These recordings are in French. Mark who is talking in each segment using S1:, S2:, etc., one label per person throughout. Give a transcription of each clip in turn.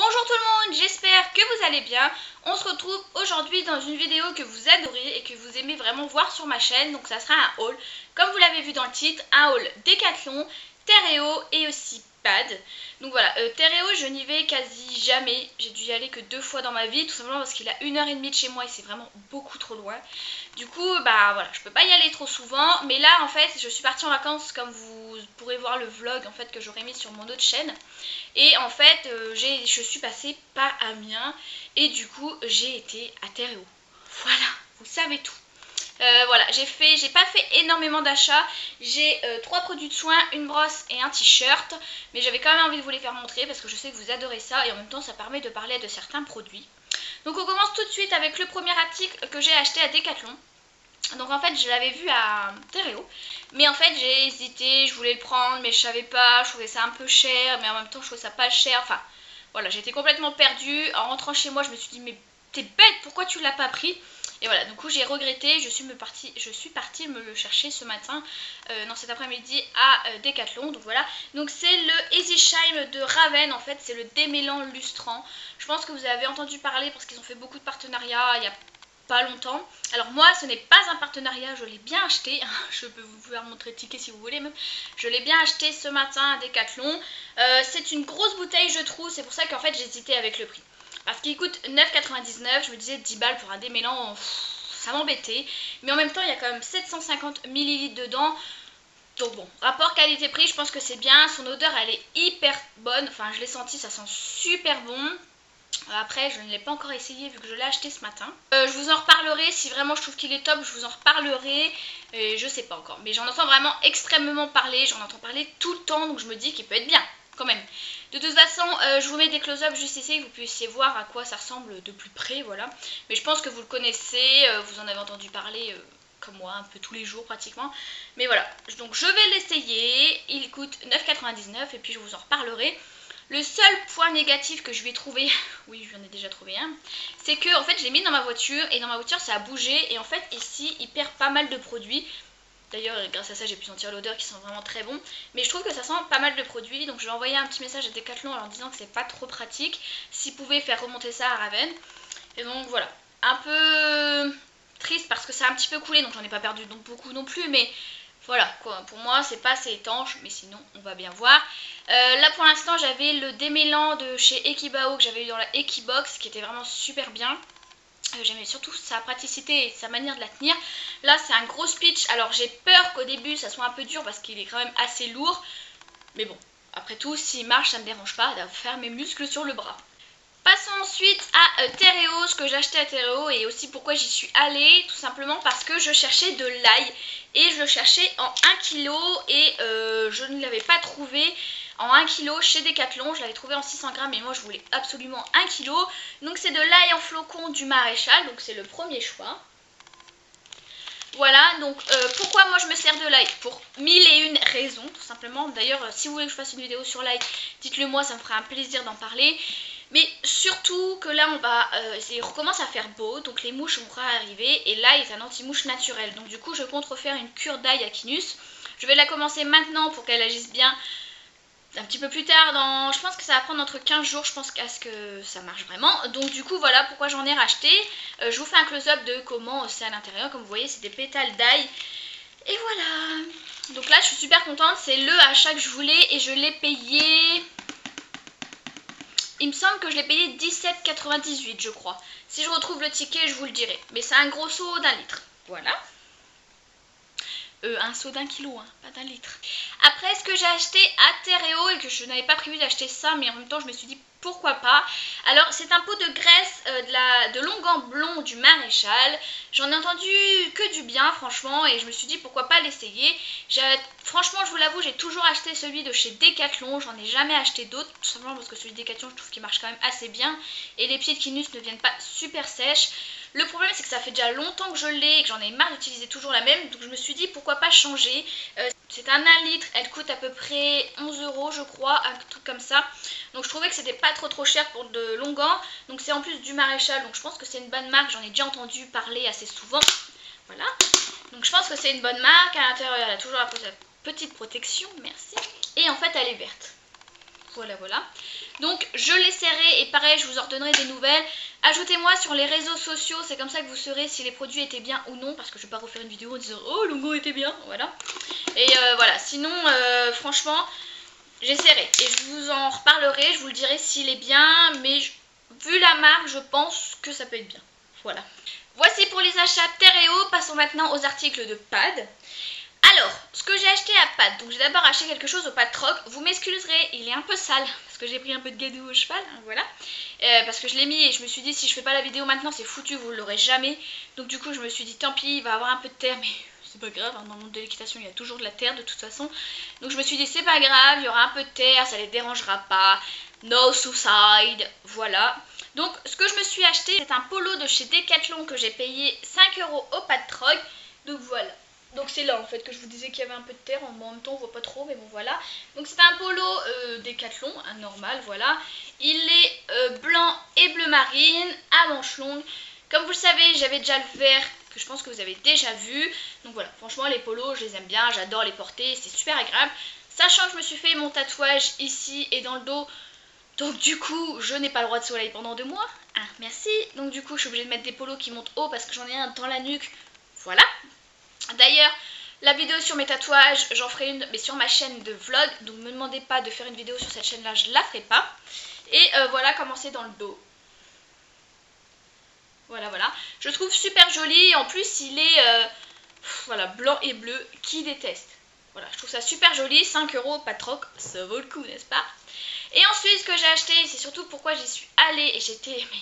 S1: Bonjour tout le monde, j'espère que vous allez bien. On se retrouve aujourd'hui dans une vidéo que vous adorez et que vous aimez vraiment voir sur ma chaîne. Donc ça sera un haul, comme vous l'avez vu dans le titre, un haul Decathlon, Terreo et aussi Pad. Donc voilà, Terreo je n'y vais quasi jamais. J'ai dû y aller que 2 fois dans ma vie, tout simplement parce qu'il a 1h30 de chez moi et c'est vraiment beaucoup trop loin. Du coup, bah voilà, je peux pas y aller trop souvent. Mais là en fait, je suis partie en vacances, comme vous pourrez voir le vlog en fait que j'aurais mis sur mon autre chaîne. Et en fait, je suis passée par Amiens et du coup, j'ai été à Terreo. Voilà, vous savez tout. Voilà, j'ai pas fait énormément d'achats. J'ai 3 produits de soins, une brosse et un t-shirt. Mais j'avais quand même envie de vous les faire montrer parce que je sais que vous adorez ça et en même temps, ça permet de parler de certains produits. Donc on commence tout de suite avec le premier article que j'ai acheté à Decathlon. Donc en fait je l'avais vu à Terreo, mais en fait j'ai hésité, je voulais le prendre mais je savais pas, je trouvais ça un peu cher, mais en même temps je trouvais ça pas cher, enfin voilà, j'étais complètement perdue. En rentrant chez moi je me suis dit mais t'es bête, pourquoi tu l'as pas pris? Et voilà, du coup j'ai regretté, je suis partie me le chercher ce matin, non cet après-midi à Decathlon. Donc voilà, donc c'est le Easy Shine de Raven, en fait c'est le démêlant lustrant. Je pense que vous avez entendu parler parce qu'ils ont fait beaucoup de partenariats il y a pas longtemps. Alors moi ce n'est pas un partenariat, je l'ai bien acheté, je peux vous faire montrer le ticket si vous voulez même. Je l'ai bien acheté ce matin à Decathlon. C'est une grosse bouteille je trouve, c'est pour ça qu'en fait j'hésitais avec le prix. Parce qu'il coûte 9,99, je me disais 10 balles pour un démêlant, ça m'embêtait. Mais en même temps il y a quand même 750 ml dedans. Donc bon, rapport qualité-prix, je pense que c'est bien. Son odeur elle est hyper bonne, enfin je l'ai senti, ça sent super bon. Après je ne l'ai pas encore essayé vu que je l'ai acheté ce matin. Je vous en reparlerai, si vraiment je trouve qu'il est top, je vous en reparlerai. Je sais pas encore, mais j'en entends vraiment extrêmement parler, j'en entends parler tout le temps, donc je me dis qu'il peut être bien quand même. De toute façon, je vous mets des close-up juste ici, que vous puissiez voir à quoi ça ressemble de plus près, voilà. Mais je pense que vous le connaissez, vous en avez entendu parler comme moi, un peu tous les jours pratiquement. Mais voilà, donc je vais l'essayer, il coûte 9,99 et puis je vous en reparlerai. Le seul point négatif que je vais trouver, oui je lui en ai déjà trouvé un, c'est que en fait je l'ai mis dans ma voiture et dans ma voiture ça a bougé et en fait ici il perd pas mal de produits. D'ailleurs grâce à ça j'ai pu sentir l'odeur qui sent vraiment très bon. Mais je trouve que ça sent pas mal de produits, donc je vais envoyer un petit message à Decathlon en leur disant que c'est pas trop pratique, s'ils pouvaient faire remonter ça à Raven. Et donc voilà, un peu triste parce que ça a un petit peu coulé, donc j'en ai pas perdu donc beaucoup non plus, mais voilà quoi, pour moi c'est pas assez étanche, mais sinon on va bien voir. Là pour l'instant j'avais le démêlant de chez Ekibao que j'avais eu dans la Ekibox qui était vraiment super bien. J'aimais surtout sa praticité et sa manière de la tenir. Là c'est un gros pitch, alors j'ai peur qu'au début ça soit un peu dur parce qu'il est quand même assez lourd. Mais bon, après tout s'il marche ça me dérange pas de faire mes muscles sur le bras. Passons ensuite à Terreo, ce que j'ai acheté à Terreo et aussi pourquoi j'y suis allée, tout simplement parce que je cherchais de l'ail et je le cherchais en 1 kg et je ne l'avais pas trouvé en 1 kg chez Decathlon, je l'avais trouvé en 600 grammes et moi je voulais absolument 1 kg. Donc c'est de l'ail en flocon du Maréchal, donc c'est le premier choix. Voilà, donc pourquoi moi je me sers de l'ail? Pour 1001 raisons, tout simplement. D'ailleurs, si vous voulez que je fasse une vidéo sur l'ail, dites-le moi, ça me fera un plaisir d'en parler. Mais surtout que là, il recommence à faire beau, donc les mouches vont arriver. Et l'ail est un anti-mouche naturel. Donc du coup, je compte refaire une cure d'ail à Kinus. Je vais la commencer maintenant pour qu'elle agisse bien. Un petit peu plus tard, je pense que ça va prendre entre 15 jours, je pense, à ce que ça marche vraiment. Donc du coup voilà pourquoi j'en ai racheté. Je vous fais un close-up de comment c'est à l'intérieur. Comme vous voyez c'est des pétales d'ail. Et voilà. Donc là je suis super contente, c'est le achat que je voulais et je l'ai payé. Il me semble que je l'ai payé 17,98 je crois. Si je retrouve le ticket je vous le dirai. Mais c'est un gros seau d'1 litre. Voilà. Un seau d'1 kilo, hein, pas d'1 litre. Après, ce que j'ai acheté à Terreo et que je n'avais pas prévu d'acheter ça, mais en même temps je me suis dit pourquoi pas. Alors c'est un pot de graisse de Longan Blond du Maréchal. J'en ai entendu que du bien franchement et je me suis dit pourquoi pas l'essayer. Franchement je vous l'avoue j'ai toujours acheté celui de chez Decathlon, j'en ai jamais acheté d'autres, tout simplement parce que celui de Decathlon je trouve qu'il marche quand même assez bien et les pieds de Kinus ne viennent pas super sèches. Le problème c'est que ça fait déjà longtemps que je l'ai et que j'en ai marre d'utiliser toujours la même, donc je me suis dit pourquoi pas changer. C'est un 1 litre, elle coûte à peu près 11 € je crois, un truc comme ça. Donc je trouvais que c'était pas trop cher pour de Longan. Donc c'est en plus du Maréchal, donc je pense que c'est une bonne marque, j'en ai déjà entendu parler assez souvent. Voilà, donc je pense que c'est une bonne marque. À l'intérieur elle a toujours la petite protection, merci. Et en fait elle est verte. Voilà, voilà. Donc je l'essaierai et pareil, je vous en redonnerai des nouvelles. Ajoutez-moi sur les réseaux sociaux, c'est comme ça que vous saurez si les produits étaient bien ou non. Parce que je vais pas refaire une vidéo en disant oh le logo était bien, voilà. Et voilà, sinon franchement j'essaierai. Et je vous en reparlerai, je vous le dirai s'il est bien. Mais vu la marque, je pense que ça peut être bien. Voilà. Voici pour les achats terre et eau. Passons maintenant aux articles de pad. Alors, ce que j'ai acheté à pad, donc j'ai d'abord acheté quelque chose au pad troc. Vous m'excuserez, il est un peu sale parce que j'ai pris un peu de gadou au cheval, hein, voilà. Parce que je l'ai mis et je me suis dit si je fais pas la vidéo maintenant c'est foutu, vous l'aurez jamais. Donc du coup je me suis dit tant pis, il va avoir un peu de terre, mais c'est pas grave, hein, dans le monde de l'équitation il y a toujours de la terre de toute façon. Donc je me suis dit c'est pas grave, il y aura un peu de terre, ça les dérangera pas. No suicide, voilà. Donc ce que je me suis acheté, c'est un polo de chez Decathlon que j'ai payé 5 € au pad troc. Donc voilà. Donc c'est là en fait que je vous disais qu'il y avait un peu de terre, en même temps on voit pas trop mais bon voilà. Donc c'est un polo Decathlon, un normal, voilà. Il est blanc et bleu marine, à manches longues. Comme vous le savez, j'avais déjà le vert que je pense que vous avez déjà vu. Donc voilà, franchement les polos je les aime bien, j'adore les porter, c'est super agréable. Sachant que je me suis fait mon tatouage ici et dans le dos. Donc du coup je n'ai pas le droit de soleil pendant 2 mois. Ah merci. Donc du coup je suis obligée de mettre des polos qui montent haut parce que j'en ai un dans la nuque. Voilà. D'ailleurs, la vidéo sur mes tatouages, j'en ferai une mais sur ma chaîne de vlog. Donc ne me demandez pas de faire une vidéo sur cette chaîne-là, je la ferai pas. Et voilà comment c'est dans le dos. Voilà, voilà. Je trouve super joli. En plus, il est voilà, blanc et bleu. Qui déteste? Voilà, je trouve ça super joli. 5 €, pas de troc, ça vaut le coup, n'est-ce pas? Et ensuite, ce que j'ai acheté, c'est surtout pourquoi j'y suis allée. Et j'étais... mais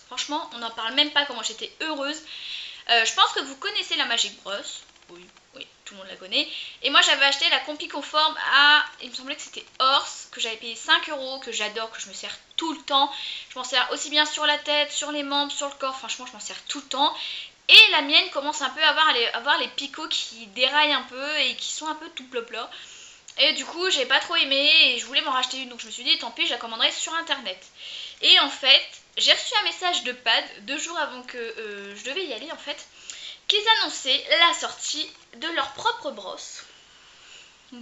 S1: franchement, on n'en parle même pas comment j'étais heureuse. Je pense que vous connaissez la Magic Brosse. Oui, oui, tout le monde la connaît. Et moi j'avais acheté la Compi Conforme à, il me semblait que c'était Horse, que j'avais payé 5 €, que j'adore, que je me sers tout le temps. Je m'en sers aussi bien sur la tête, sur les membres, sur le corps, franchement je m'en sers tout le temps. Et la mienne commence un peu à avoir les picots qui déraillent un peu et qui sont un peu tout plop-là. Et du coup j'ai pas trop aimé et je voulais m'en racheter une, donc je me suis dit tant pis, je la commanderai sur internet. Et en fait j'ai reçu un message de pad 2 jours avant que je devais y aller en fait, qu'ils annonçaient la sortie de leur propre brosse.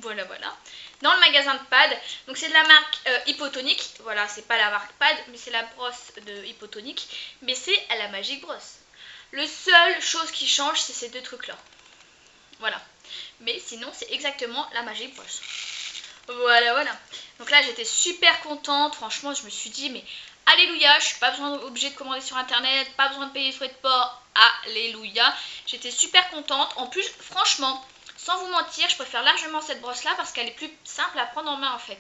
S1: Voilà, voilà. Dans le magasin de pad. Donc c'est de la marque Hypotonic. Voilà, c'est pas la marque pad, mais c'est la brosse de Hypotonic. Mais c'est à la Magic Brosse. Le seul chose qui change, c'est ces 2 trucs-là. Voilà. Mais sinon, c'est exactement la Magic Brosse. Voilà, voilà. Donc là, j'étais super contente. Franchement, je me suis dit, mais alléluia, je suis pas obligée de commander sur internet, pas besoin de payer les frais de port. Alléluia. J'étais super contente. En plus, franchement, sans vous mentir, je préfère largement cette brosse là parce qu'elle est plus simple à prendre en main en fait.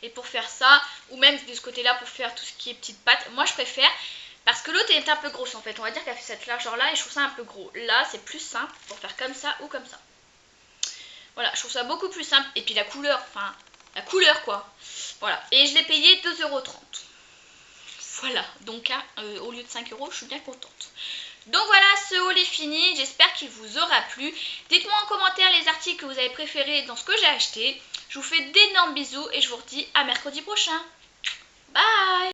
S1: Et pour faire ça, ou même de ce côté là pour faire tout ce qui est petites pattes, moi je préfère parce que l'autre est un peu grosse en fait. On va dire qu'elle fait cette largeur là et je trouve ça un peu gros. Là c'est plus simple pour faire comme ça ou comme ça. Voilà, je trouve ça beaucoup plus simple. Et puis la couleur, enfin la couleur quoi. Voilà, et je l'ai payé 2,30 €. Voilà, donc au lieu de 5 €, je suis bien contente. Donc voilà, ce haul est fini, j'espère qu'il vous aura plu. Dites-moi en commentaire les articles que vous avez préférés dans ce que j'ai acheté. Je vous fais d'énormes bisous et je vous redis à mercredi prochain. Bye!